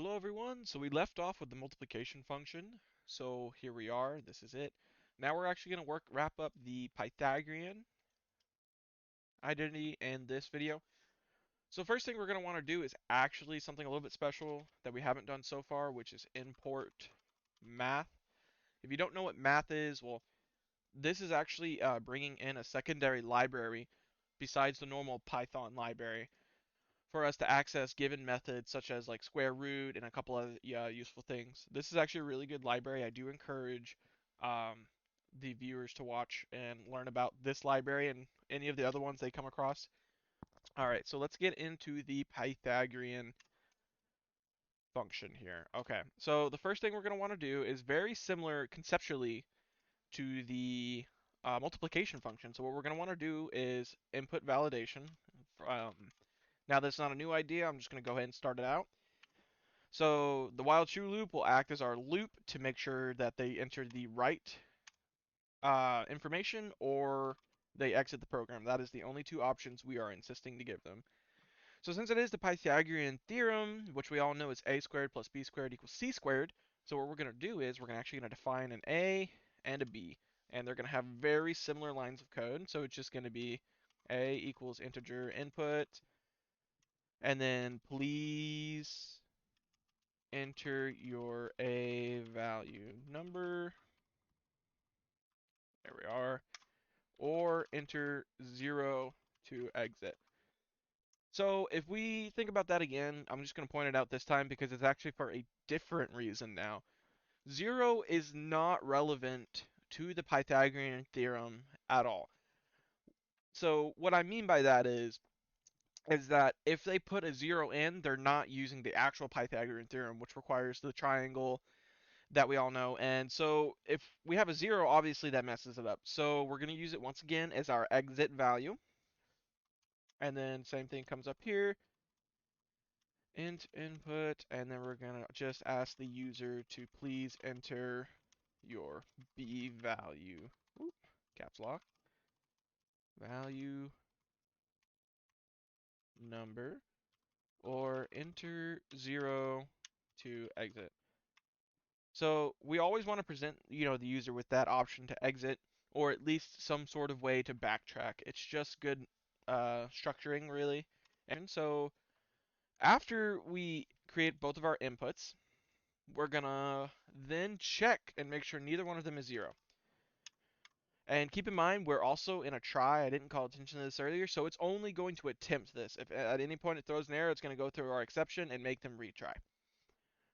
Hello everyone, so we left off with the multiplication function. So here we are, this is it. Now we're actually going to wrap up the Pythagorean identity in this video. So first thing we're going to want to do is actually something a little bit special that we haven't done so far, which is import math. If you don't know what math is, well, this is actually bringing in a secondary library besides the normal Python library for us to access given methods such as like square root and a couple of useful things. This is actually a really good library. I do encourage um, the viewers to watch and learn about this library and any of the other ones they come across. All right, so let's get into the Pythagorean function here. Okay, so the first thing we're going to want to do is very similar conceptually to the multiplication function. So what we're going to want to do is input validation. Um, Now that's not a new idea, I'm just going to go ahead and start it out. So the while true loop will act as our loop to make sure that they enter the right information or they exit the program. That is the only two options we are insisting to give them. So since it is the Pythagorean theorem, which we all know is a squared plus b squared equals c squared, so what we're going to do is we're actually going to define an a and a b, and they're going to have very similar lines of code. So it's just going to be a equals integer input, and then please enter your a value number. There we are. Or enter 0 to exit. So if we think about that again, I'm just going to point it out this time because it's actually for a different reason now. 0 is not relevant to the Pythagorean theorem at all. So what I mean by that is that if they put a 0 in, they're not using the actual Pythagorean theorem, which requires the triangle that we all know. And so if we have a 0, obviously that messes it up. So we're going to use it once again as our exit value. And then same thing comes up here, int input, and then we're going to just ask the user to please enter your b value. Oop, caps lock. Value number, or enter 0 to exit. So we always want to present, the user with that option to exit, or at least some sort of way to backtrack. It's just good structuring, really. And so after we create both of our inputs, we're gonna then check and make sure neither one of them is 0. And keep in mind, we're also in a try. I didn't call attention to this earlier, so it's only going to attempt this. If at any point it throws an error, it's going to go through our exception and make them retry.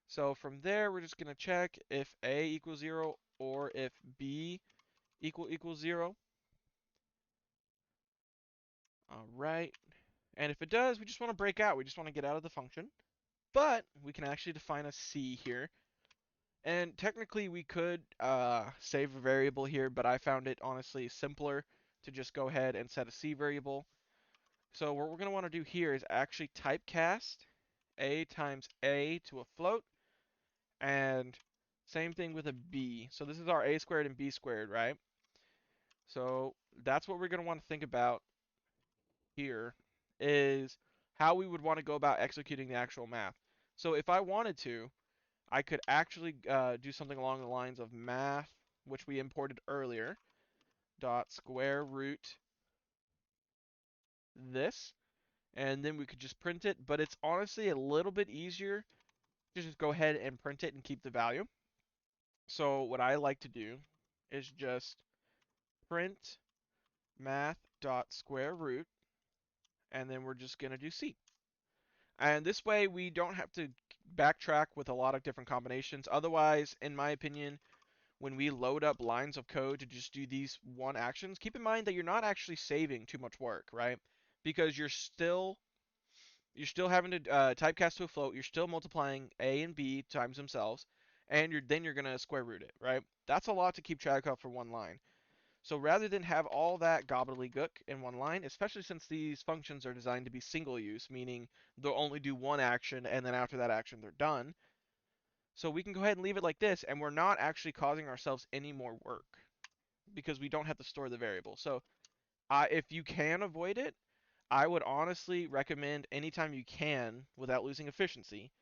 So from there, we're just going to check if A equals 0 or if B equals 0. All right. And if it does, we just want to break out. We just want to get out of the function. But we can actually define a C here. And technically, we could save a variable here, but I found it honestly simpler to just go ahead and set a C variable. So what we're going to want to do here is actually typecast A times A to a float. And same thing with a B. So this is our A squared and B squared, right? So that's what we're going to want to think about here is how we would want to go about executing the actual math. So if I wanted to, I could actually do something along the lines of math, which we imported earlier, dot square root this, and then we could just print it. But it's honestly a little bit easier to just go ahead and print it and keep the value. So what I like to do is just print math dot square root, and then we're just going to do C. And this way we don't have to backtrack with a lot of different combinations. Otherwise, in my opinion, when we load up lines of code to just do these one actions, keep in mind that you're not actually saving too much work, right? Because you're still having to typecast to a float, you're still multiplying A and B times themselves, and then you're gonna square root it, right? That's a lot to keep track of for one line. So rather than have all that gobbledygook in one line, especially since these functions are designed to be single use, meaning they'll only do one action and then after that action they're done. So we can go ahead and leave it like this, and we're not actually causing ourselves any more work because we don't have to store the variable. So if you can avoid it, I would honestly recommend anytime you can, without losing efficiency,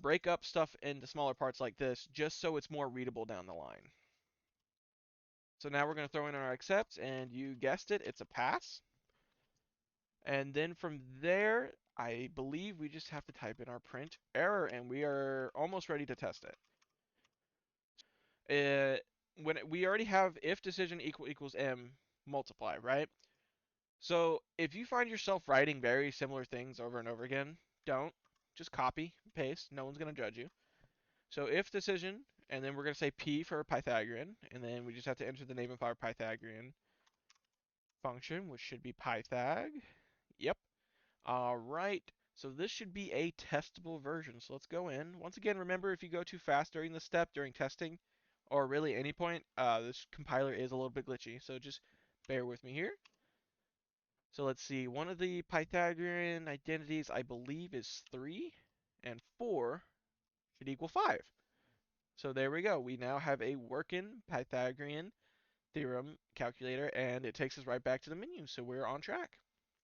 break up stuff into smaller parts like this, just so it's more readable down the line. So now we're going to throw in our accept, and you guessed it, it's a pass. And then from there, I believe we just have to type in our print error, and we are almost ready to test it. We already have if decision equals m multiply, right? So if you find yourself writing very similar things over and over again, don't. Just copy, paste. No one's going to judge you. So if decision, and then we're going to say p for Pythagorean, and then we just have to enter the name of our Pythagorean function, which should be Pythag. Yep. All right. So this should be a testable version. So let's go in. Once again, remember if you go too fast during the step, during testing, or really any point, this compiler is a little bit glitchy. So just bear with me here. So let's see. One of the Pythagorean identities, I believe, is 3, and 4 should equal 5. So there we go. We now have a working Pythagorean theorem calculator, and it takes us right back to the menu. So we're on track.